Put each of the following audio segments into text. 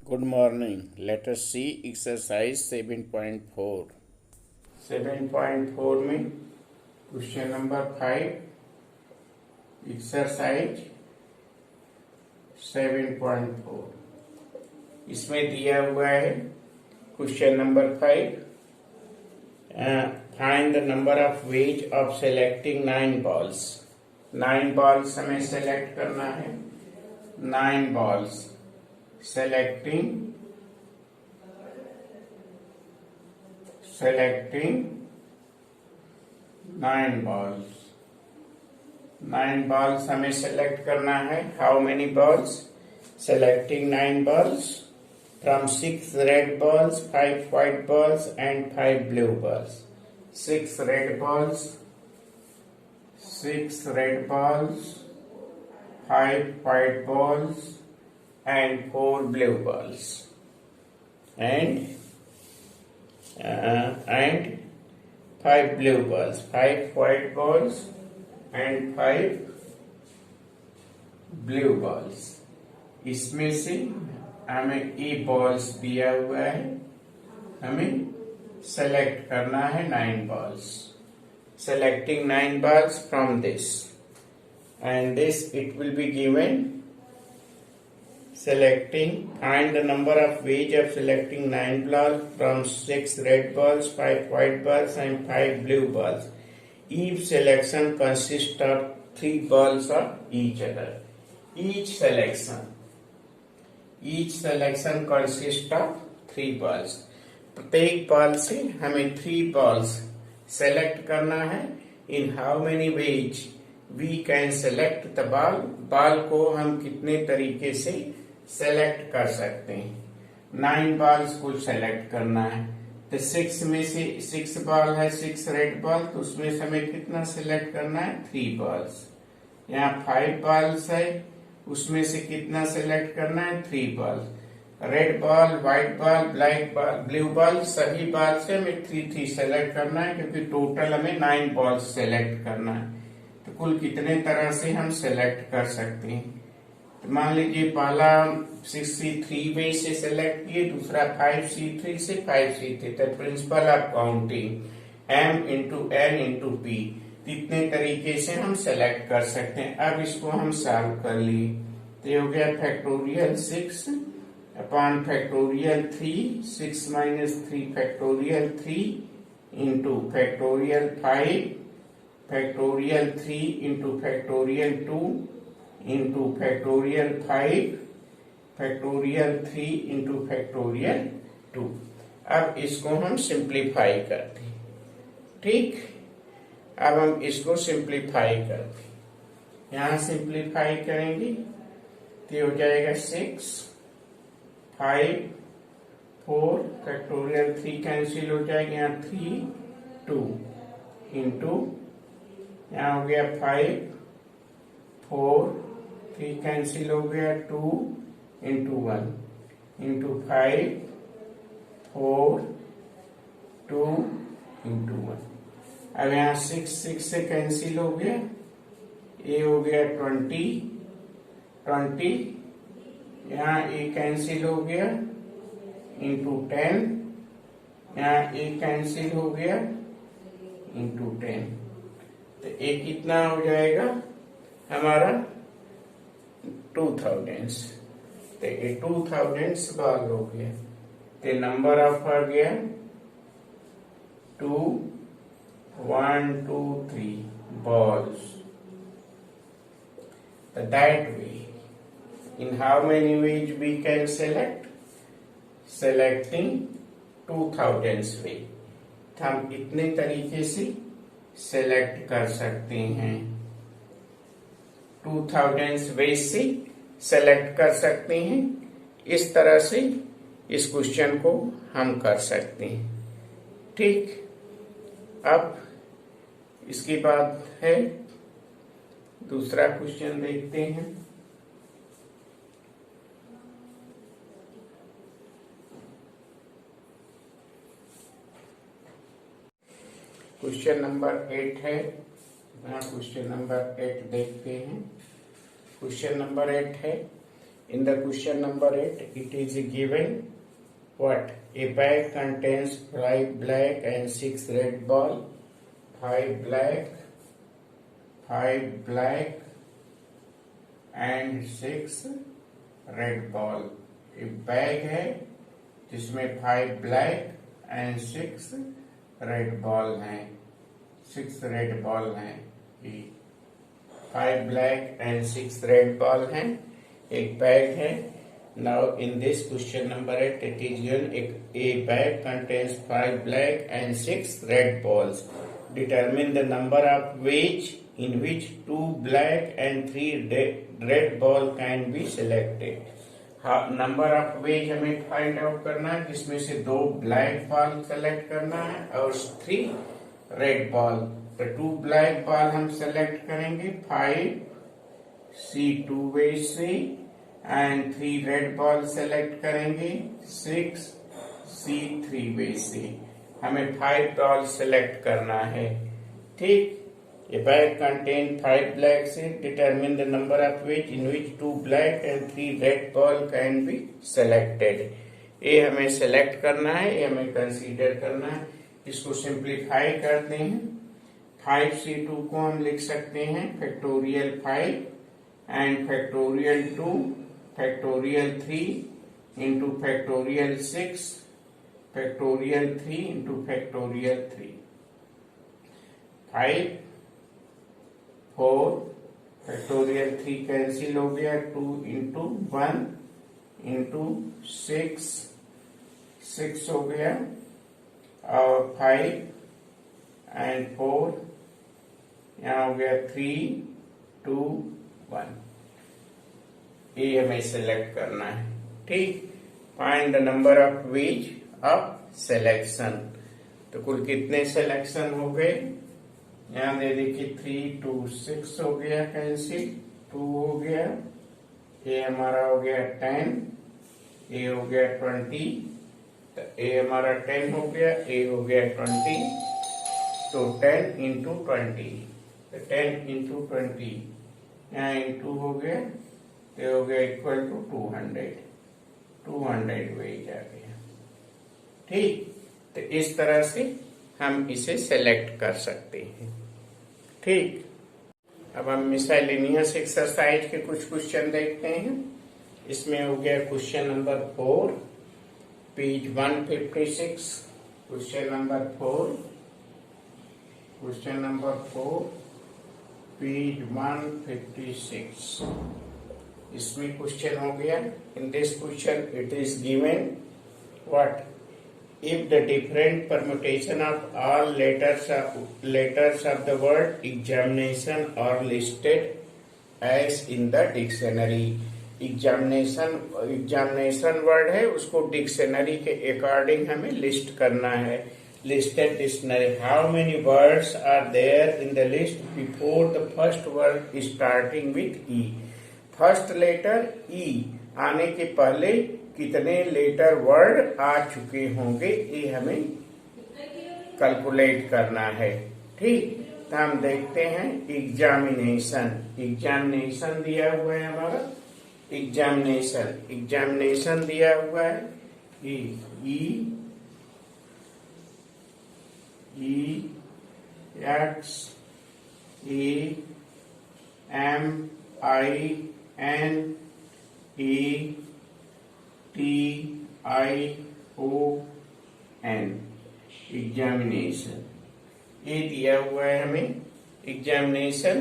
Good morning. Let us see exercise 7.4. 7.4 में question number 5 exercise 7.4 इसमें दिया हुआ है question number 5 find the number of ways of selecting 9 balls. 9 balls हमें select करना है। 9 बॉल्स selecting 9 balls। 9 balls हमें select करना है। How many balls? Selecting 9 balls from 6 red balls, 5 white balls and 5 blue balls। 6 red balls, 5 white balls and 4 blue balls and 5 blue balls, 5 white balls and 5 blue balls। इसमें से हमें ए balls दिया हुआ है, हमें सेलेक्ट करना है 9 balls। Selecting 9 balls from this and this it will be given selecting find the number of ways of selecting 9 balls from 6 red balls, 5 white balls and 5 blue balls if selection consists of 3 balls of each other। each selection consists of 3 balls। प्रत्येक ball से हमें 3 balls select करना है। in how many ways we can select the ball को हम कितने तरीके से सेलेक्ट कर सकते हैं। 9 बॉल्स को सेलेक्ट करना है तो 6 में से 6 बॉल है, 6 रेड बॉल, तो उसमें से हमें कितना सेलेक्ट करना है 3 बॉल्स। यहाँ 5 बॉल्स है, उसमें से कितना सेलेक्ट करना है 3 balls. Red ball, white ball, black ball, blue ball, सभी बॉल से हमें 3 सेलेक्ट करना है क्योंकि टोटल हमें 9 बॉल्स सेलेक्ट करना है। तो कुल कितने तरह से हम सेलेक्ट कर सकते हैं। मान लीजिए पहला 6C3 वे से सेलेक्ट किए, दूसरा 5C3 से 5C3। तो principle of counting M into N into P, इतने तरीके से हम सेलेक्ट कर सकते हैं। अब इसको हम सॉल्व कर लिए तो ये हो गया factorial 6 upon factorial 3, 6 minus 3 factorial 3 into factorial 5 factorial 3 into factorial 2 into factorial 5 factorial 3 into factorial 2। अब इसको हम सिंप्लीफाई करते हैं। ठीक, अब हम इसको सिंप्लीफाई करते हैं। यहां सिंप्लीफाई करेंगे तो हो जाएगा 6 5 4 फैक्टोरियल 3 कैंसिल हो जाएगा, यहाँ 3 2 इंटू यहाँ हो गया 5 4 3 कैंसिल हो गया 2 इंटू 1 इंटू 5 4 2 इंटू 1। अब यहाँ 6 से कैंसिल हो गया, ये हो गया 20 यहाँ ए कैंसिल हो गया इंटू 10, यहाँ ए कैंसिल हो गया इंटू 10। तो ए कितना हो जाएगा हमारा 2000। तो ये 2000 बॉल हो गया। तो नंबर ऑफ आ गया 2 1 2 3 balls। That way, in how many ways we can select? Selecting 2000 way। हम इतने तरीके से सेलेक्ट कर सकते हैं। 2000 वे से सेलेक्ट कर सकते हैं। इस तरह से इस क्वेश्चन को हम कर सकते हैं। ठीक, अब इसके बाद है दूसरा क्वेश्चन देखते हैं। क्वेश्चन नंबर 8 है। क्वेश्चन नंबर 8 देखते हैं। क्वेश्चन नंबर 8 है In the question number 8, it is given what? A bag contains 5 black and 6 red ball. 5 black and 6 red ball. एक बैग है जिसमें 5 ब्लैक एंड 6 रेड बॉल हैं. 6 रेड बॉल हैं. 5 black and 6 red ball हैं. एक bag है. Now in this question number 8 it is given A bag contains 5 black and 6 red balls. Determine the number of ways in which 2 black and 3 red ball can be selected. Number of ways हमें find out करना है जिसमें से 2 black ball select करना है और 3 red ball. तो 2 black ball हम सेलेक्ट करेंगे 5C2 वेज से एंड 3 रेड बॉल सेलेक्ट करेंगे 6C3 वेज से. हमें 5 बॉल सेलेक्ट करना है. ठीक. A bag contains 5 black seeds. Determine the number of ways in which 2 black and 3 red ball can be selected. ये हमें सेलेक्ट करना है. ये हमें कंसीडर करना है. इसको सिंप्लीफाई करते हैं. 5C2 को हम लिख सकते हैं factorial 5 and factorial 2 factorial 3 into factorial 6 factorial 3 into factorial 3. 5 4 factorial 3 cancel हो गया. 2 इंटू 1 इंटू 6 हो गया और 5 एंड 4 यहाँ हो गया 3 2 1. ये हमें सेलेक्ट करना है. ठीक. Find the number of ways of selection. तो कुल कितने सिलेक्शन हो गए? यहाँ दे देखिए 3 2 6 हो गया कैंसिल. 2 हो गया. ये हमारा हो गया 10. ये हो गया 20. तो ये हमारा 10 हो गया. ये हो गया 20. तो 10 इंटू 20. तो 10 इंटू 20 यहाँ इंटू हो गया. ये हो गया इक्वल टू 200 वेज आ गया. ठीक. तो इस तरह से हम इसे सेलेक्ट कर सकते हैं. ठीक. अब हम मिसलेनियस एक्सरसाइज के कुछ क्वेश्चन देखते हैं. इसमें हो गया question number 4 page 156. Question number 4 page 156. इसमें क्वेश्चन हो गया. In this question it is given what if the different permutation of all letters of the word examination are listed as in the dictionary. Examination word है उसको dictionary के according हमें list करना है. Listed dictionary. How many words are there in the list before the first word starting with E. First letter E आने के पहले कितने लेटर वर्ड आ चुके होंगे ये हमें कैलकुलेट करना है. ठीक. तो हम देखते हैं एग्जामिनेशन दिया हुआ है हमारा. एग्जामिनेशन दिया हुआ है. EXAMINETION. एग्जामिनेशन ये दिया हुआ है हमें एग्जामिनेशन.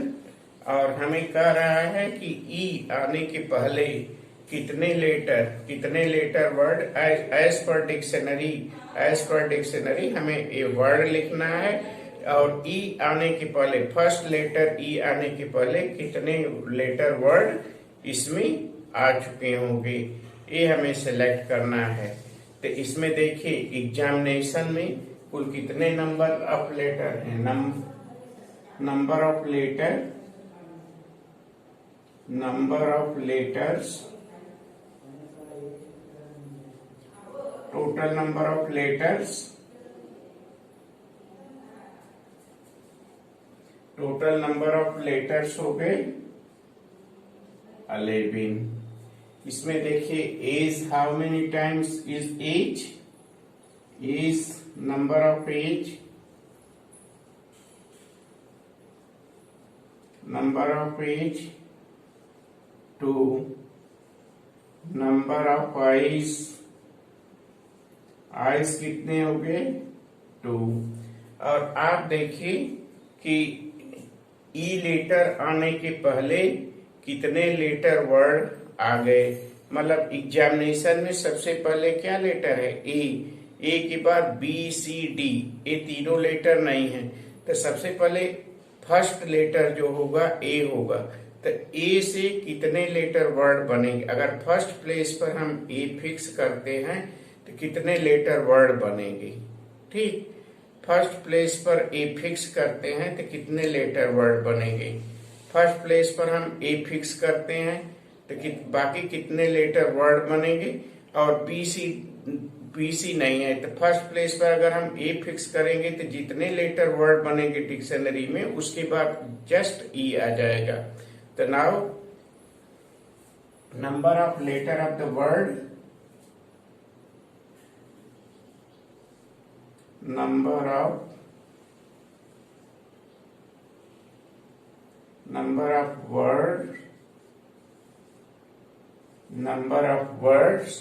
और हमें कह रहा है कि ई आने के पहले कितने लेटर वर्ड एज पर डिक्शनरी हमें ये वर्ड लिखना है. और ई आने के पहले फर्स्ट लेटर ई आने के पहले कितने लेटर वर्ड इसमें आ चुके होंगे ये हमें सेलेक्ट करना है. तो इसमें देखिए एग्जामिनेशन में कुल कितने नंबर ऑफ लेटर हैं. Number of letters total number of letters हो गए 11. इसमें देखिए E's, how many times is E's, is number of E's, number of E's, two number of I's, I's कितने हो गए, 2। और आप देखिए कि ई लेटर आने के पहले कितने लेटर वर्ड आ गए। मतलब एग्जामिनेशन में सबसे पहले क्या लेटर है, ए के बाद बी सी डी, ये तीनों लेटर नहीं है, तो सबसे पहले फर्स्ट लेटर जो होगा ए होगा। तो ए से कितने लेटर वर्ड बनेंगे, अगर फर्स्ट प्लेस पर हम ए फिक्स करते हैं तो कितने लेटर वर्ड बनेंगे। ठीक, फर्स्ट प्लेस पर ए फिक्स करते हैं तो कितने लेटर वर्ड बनेंगे। फर्स्ट प्लेस पर हम ए फिक्स करते हैं तो बाकी कितने लेटर वर्ड बनेंगे। और बी सी नहीं है तो फर्स्ट प्लेस पर अगर हम ए फिक्स करेंगे तो जितने लेटर वर्ड बनेंगे डिक्शनरी में उसके बाद जस्ट ई आ जाएगा। तो now number of letter of the word, number of word, number of words,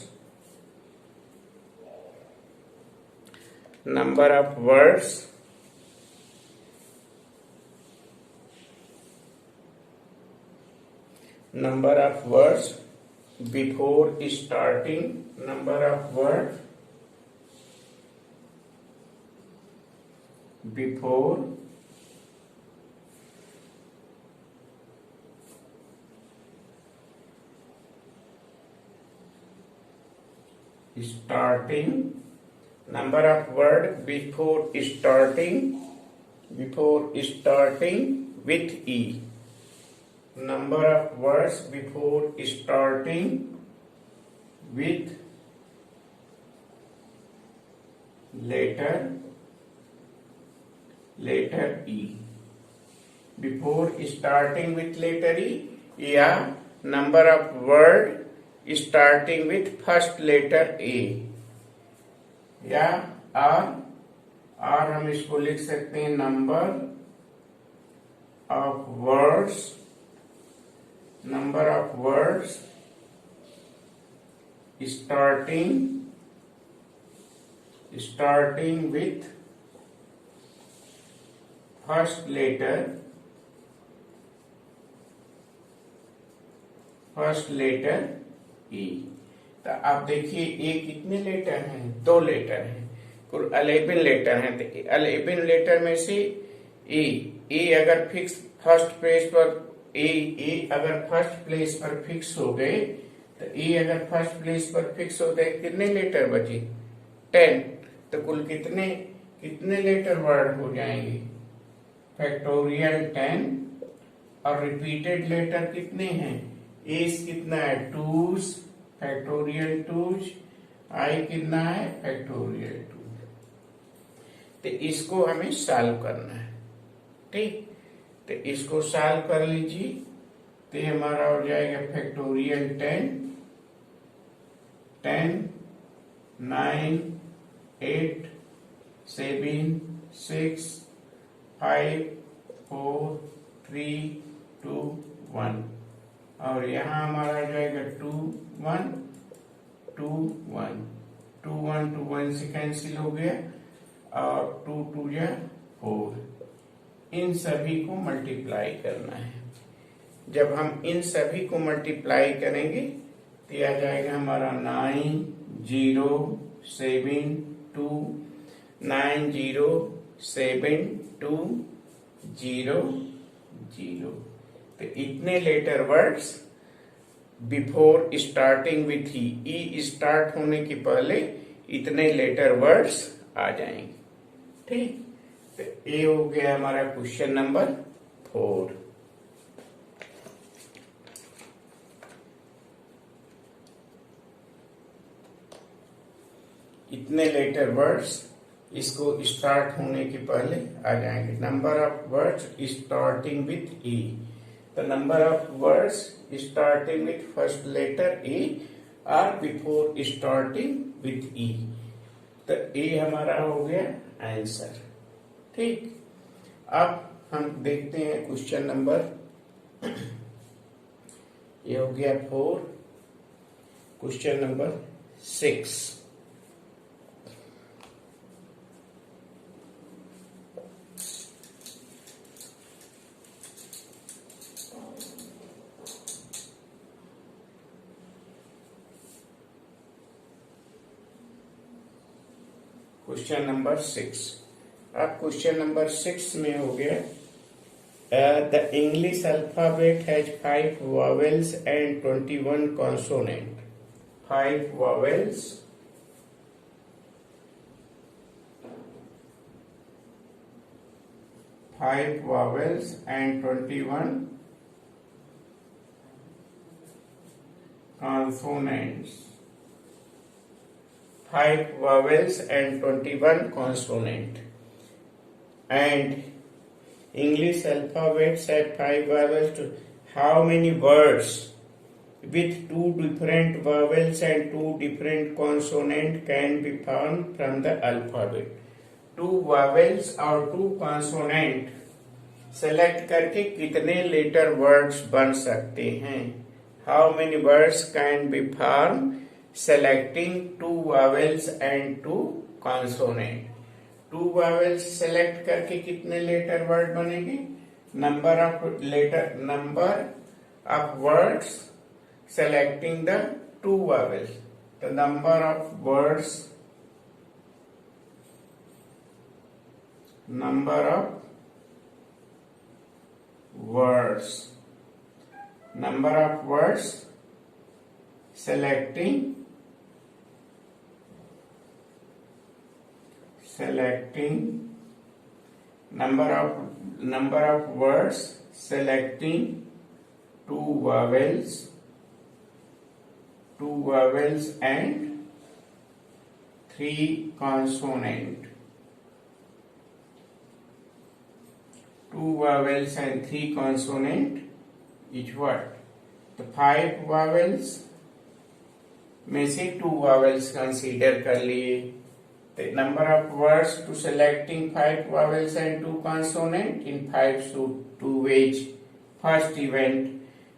number of words, number of words before starting, number of words before starting, number of word before starting with e, number of words before starting with letter E, before starting with letter E, या number of word starting with first letter A, या और हम इसको लिख सकते हैं number of words starting with first letter E. तो आप देखिए ए कितने लेटर हैं, 2 लेटर हैं, कुल 11 लेटर हैं। तो 11 लेटर में से ए अगर फिक्स फर्स्ट प्लेस पर ए अगर फर्स्ट प्लेस पर फिक्स हो गए, तो ए अगर फर्स्ट प्लेस पर फिक्स हो गए कितने लेटर बचे, 10। तो कुल कितने लेटर वर्ड हो जाएंगे, फैक्टोरियल 10। और रिपीटेड लेटर कितने हैं, एस कितना है, 2s, फैक्टोरियल 2s, आई कितना है, फैक्टोरियल 2। तो इसको हमें सॉल्व करना है। ठीक, तो इसको सॉल्व कर लीजिए। तो ये हमारा हो जाएगा फैक्टोरियल 10, 9, 8, 7, 6, 5, 4, 3, 2, 1। और यहाँ हमारा आ जाएगा 2, 1, 2, 1, 2, 1, 2, 1 से कैंसिल हो गया, और 2, 2 या 4। इन सभी को मल्टीप्लाई करना है। जब हम इन सभी को मल्टीप्लाई करेंगे तो आ जाएगा हमारा 9, 0, 7, 2, 9, 0, 7, 2, 0, 0। तो इतने letter words before starting with E start होने के पहले इतने लेटर वर्ड्स आ जाएंगे। ठीक, तो ये हो गया हमारा क्वेश्चन नंबर 4। इतने लेटर वर्ड्स इसको स्टार्ट होने के पहले आ जाएंगे। Number of words starting with E, the number of words starting with first letter A or before starting with E. तो A हमारा हो गया आंसर। ठीक, अब हम देखते हैं क्वेश्चन नंबर, ये हो गया 4। Question number 6। Question number 6। अब क्वेश्चन नंबर 6 में हो गया the English alphabet has 5 vowels and 21 consonant. 5 vowels, 5 vowels and 21 consonants. 5 vowels and 21 consonant. And English alphabets have 5 vowels. How many words with 2 different vowels and 2 different consonant can be found from the alphabet? 2 vowels और 2 consonant select करके कितने letter words बन सकते हैं? How many words can be formed selecting 2 vowels and 2 consonant? 2 vowels select करके कितने letter word बनेंगे? Number of words selecting the 2 vowels. The number of words, number of words selecting number of words selecting 2 vowels and 3 consonant. 2 vowels and 3 consonant is what? The 5 vowels में से 2 vowels consider कर लिए. The number of words to selecting 5 vowels and 2 consonant in 5 to 2 ways. First event.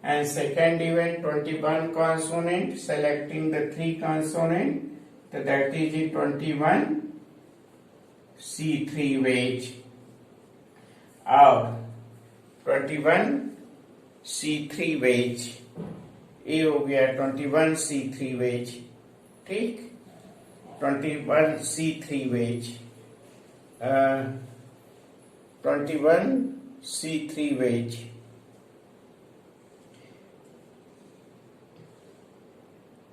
And second event 21 consonant selecting the 3 consonant, so that is 21 C3 wage. और 21 C3 wage, ये हो गया 21 C3 wage. ठीक, 21 C3 wage, 21 C3 wage.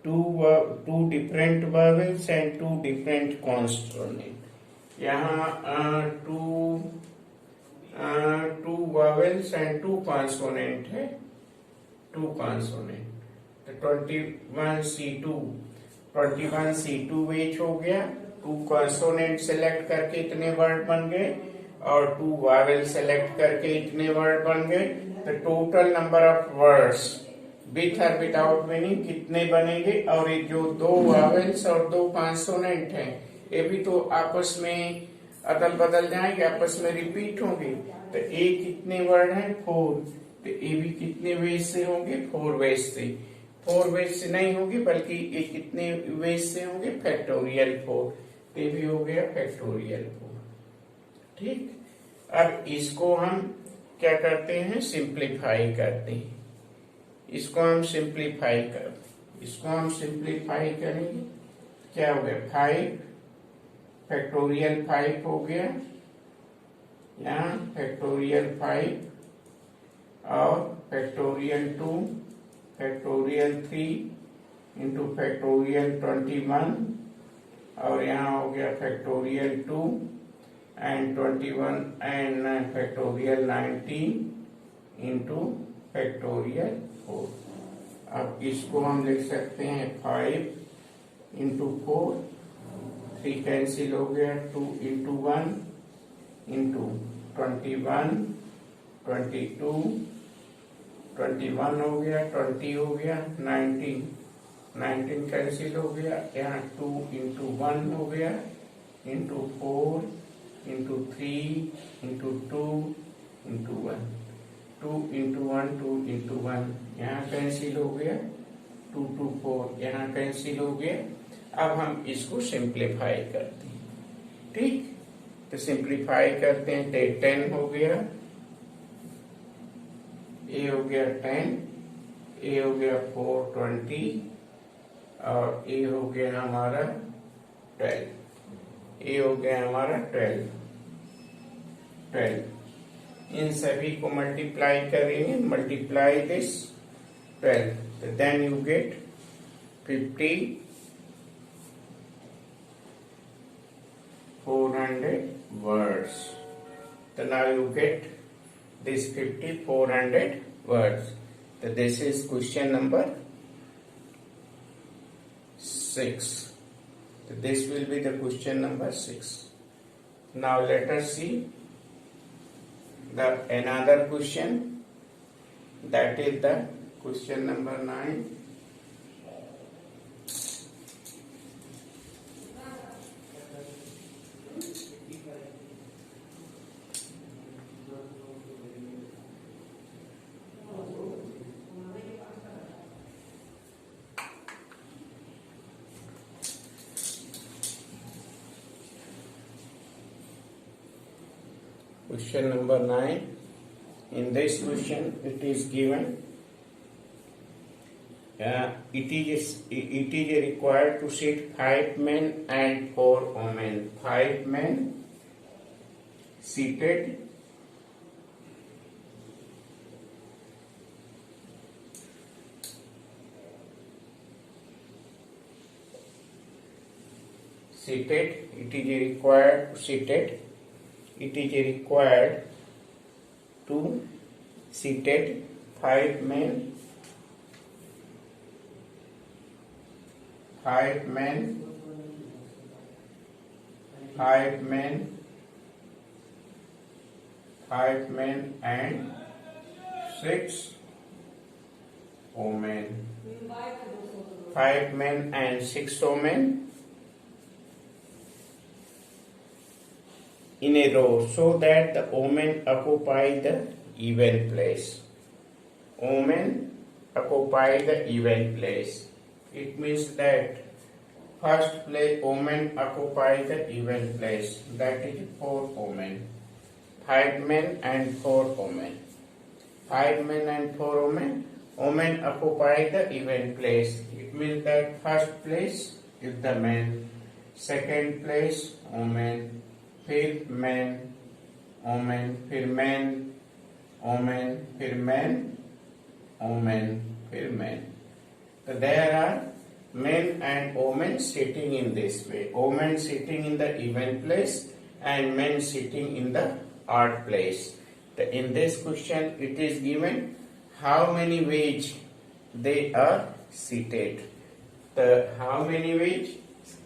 Two different vowels and 2 different consonant. यहाँ two vowels and 2 consonant है, 2 consonant. तो 21 C2 veg हो गया. 2 consonant सेलेक्ट करके इतने वर्ड बन गए और 2 vowel सेलेक्ट करके इतने वर्ड बन गए. तो total number of words with और विदाउट मीनिंग कितने बनेंगे? और ये जो 2 वॉवेल्स और 2 कॉन्सोनेंट हैं, ये भी तो आपस में अदल बदल जाएंगे, आपस में रिपीट होंगे. तो ए कितने वर्ड हैं? 4. तो ये भी कितने वेज से होंगे? 4 वेज से. 4 वेज से नहीं होंगे, बल्कि ये कितने वेज से होंगे? फैक्टोरियल 4. ये भी हो गया फैक्टोरियल 4. ठीक, अब इसको हम क्या करते हैं? सिंप्लीफाई करते हैं. इसको हम सिंप्लीफाई करेंगे. क्या हो गया? 5 फैक्टोरियल 5 हो गया, यहाँ फैक्टोरियल 5 और फैक्टोरियल 2 फैक्टोरियल 3 इंटू फैक्टोरियल 21 और यहाँ हो गया factorial 2 and 21 and factorial 19 into factorial 4. अब इसको हम लिख सकते हैं 5 इंटू 4, 3 कैंसिल हो गया, 2 इंटू 1 इंटू 21, 22 21 हो गया, 20 हो गया, 19 कैंसिल हो गया, यहाँ 2 इंटू 1 हो गया, into 4 into 3 into 2 into 1, 2 into 1 2 into 1 यहाँ कैंसिल हो गया, 2 2 4 यहाँ कैंसिल हो गया। अब हम इसको सिंप्लीफाई करते हैं, ठीक। तो सिंप्लीफाई करते हैं, 10 हो गया, ए हो गया 10, ए हो गया 420 और ए हो गया हमारा 12, ए हो गया हमारा 12। इन सभी को मल्टीप्लाई करेंगे, मल्टीप्लाई दिस 12, तो then you gate 50 400 words. So now you get this 50 400 words. So this is question number 6. So this will be the question number 6. Now let us see the another question, that is the question number 9. Question number 9. In this question, it is given. It is required to sit 5 men and 4 women. 5 men seated. Seated. It is required to seated. It is required to seated 5 men, 5 men, 5 men, 5 men and 6 women. 5 men and 6 women in a row, so that the women occupy the even place. Women occupy the even place. It means that first place women occupy the even place. That is 4 women. 5 men and 4 women. 5 men and 4 women. Women occupy the even place. It means that first place is the men, second place women, फिर man women, फिर man women, फिर man women, फिर man. So there are men and women sitting in this way. Women sitting in the even place and men sitting in the odd place. So in this question it is given how many ways they are seated. So how many ways?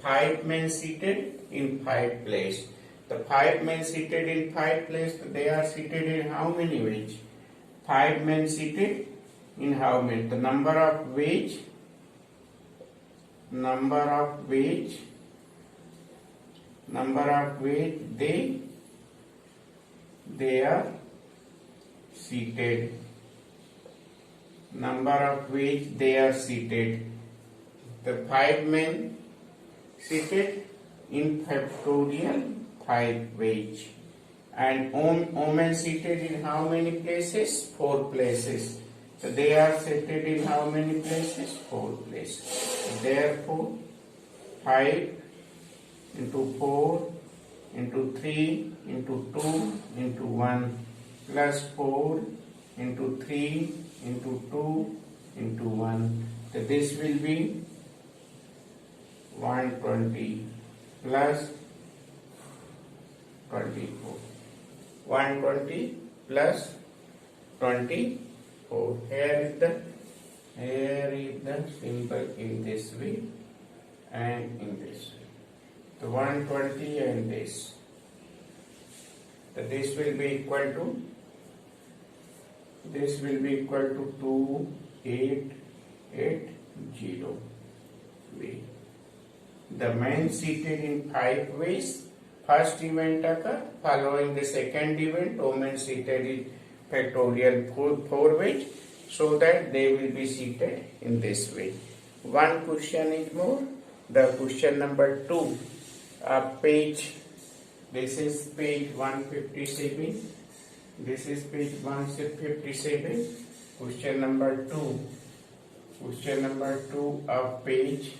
5 men seated in 5 place. The 5 men seated in 5 places, they are seated in how many ways? 5 men seated in how many? The number of ways they are seated. Number of ways they are seated. The 5 men seated in factorial 5 ways, and women seated in how many places? 4 places. So they are seated in how many places? 4 places. Therefore 5 into 4 into 3 into 2 into 1 plus 4 into 3 into 2 into 1. So this will be 120 plus 24. 120 plus 24. Here is the symbol in this way and in this way. So 120 and this. So this will be equal to This will be equal to 2880 way. The man seated in 5 ways. First event occur. Following the second event, women seated in factorial 4 ways, so that they will be seated in this way. One question is more. The question number 2, page. This is page 157. This is page 157. Question number 2. Question number 2 of page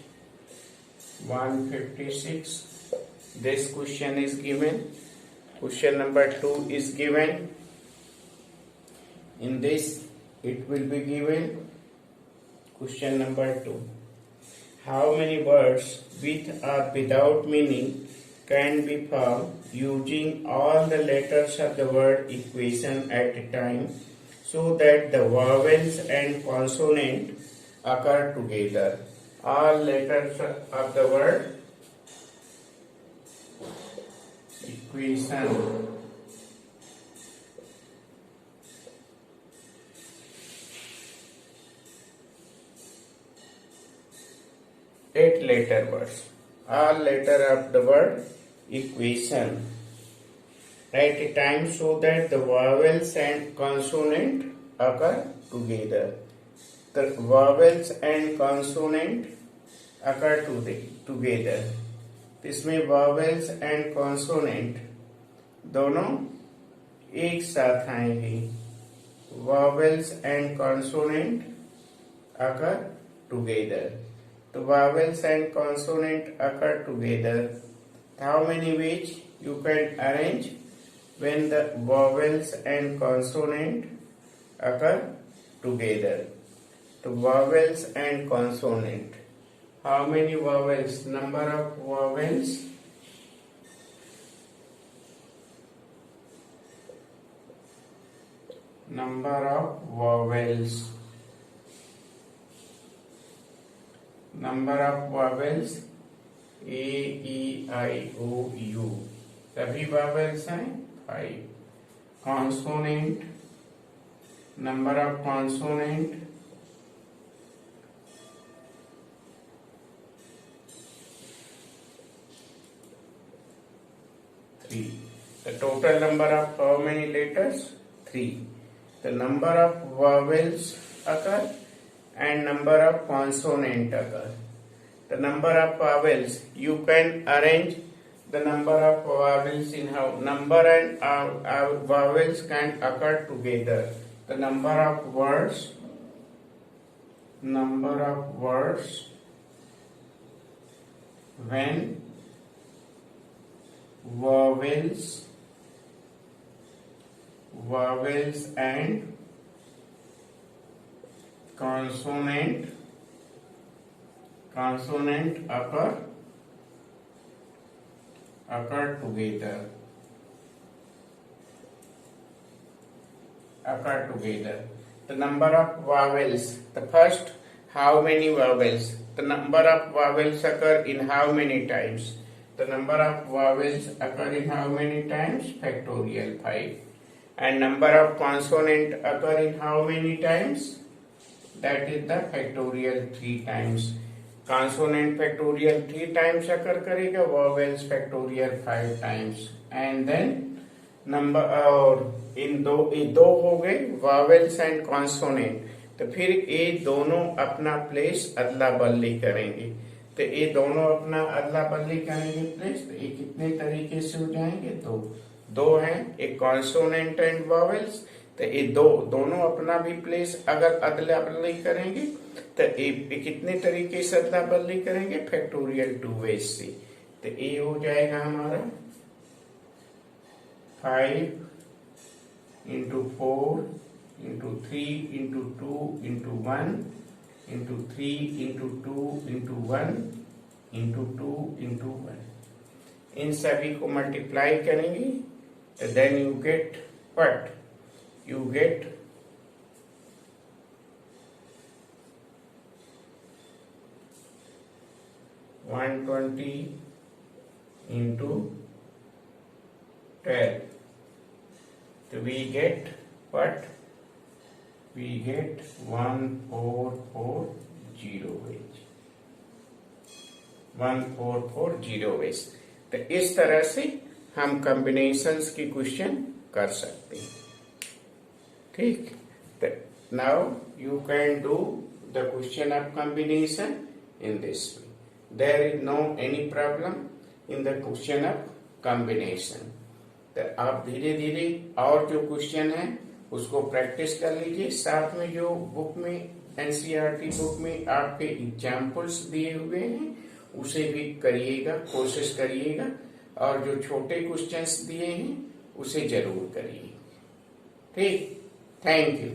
156. This question is given. Question number 2 is given. In this, it will be given. Question number 2. How many words with or without meaning can be formed using all the letters of the word equation at a time, so that the vowels and consonant occur together? All letters of the word equation eight-letter words. All letter of the word equation at a time, so that the vowels and consonant occur together. The vowels and consonant occur together. इसमें vowels and consonant दोनों एक साथ आएंगे. Vowels and consonant occur together. The vowels and consonant occur together. How many ways you can arrange when the vowels and consonant occur together? The vowels and consonant. How many vowels? Number of vowels. Number of vowels. Number of vowels. A, E, I, O, U. सभी vowels हैं 5. Consonant. Number of consonant. 3. The total number of how many letters? 3. The number of vowels occur and number of consonant occur. The number of vowels, you can arrange the number of vowels in how number and vowels can occur together. The number of words when vowels and consonant occur together. The number of vowels. The first, how many vowels? The number of vowels occur in how many times? The number of vowels occur in how many times? Factorial 5. And number of consonant occur in how many times? That is the factorial 3 times. Consonant factorial 3 times occur करेगा, vowels factorial 5 times. And then number और इन दो हो गए vowels and consonant. तो फिर ये दोनों अपना प्लेस अदला बदली करेंगे. तो ये दोनों अपना अदला बदली करेंगे प्लेस. तो ये कितने तरीके से हो जाएंगे? दो हैं, एक कॉन्सोनेंट एंड वॉवेल्स. तो ये दोनों अपना भी प्लेस अगर अदला बदली करेंगे तो ये कितने तरीके से अदला बदली करेंगे? फैक्टोरियल 2 वेज से. तो ये हो जाएगा हमारा 5 into 4 into 3 into 2 into 1 into 3 into 2 into 1 into 2 into 1. इन सभी को मल्टीप्लाई करेंगे तो then you get what? You get 120 into 12. So we get what? we get 1440 ways, 1440 ways. तो इस तरह से हम कॉम्बिनेशंस की क्वेश्चन कर सकते हैं। ठीक, तो now you can do the question of combination in this way. There is no any problem in the question of combination. तो आप धीरे धीरे और जो क्वेश्चन है उसको प्रैक्टिस कर लीजिए। साथ में जो बुक में एनसीईआरटी बुक में आपके एग्जाम्पल्स दिए हुए हैं उसे भी करिएगा, कोशिश करिएगा, और जो छोटे क्वेश्चंस दिए हैं उसे जरूर करिए। ठीक, थैंक यू।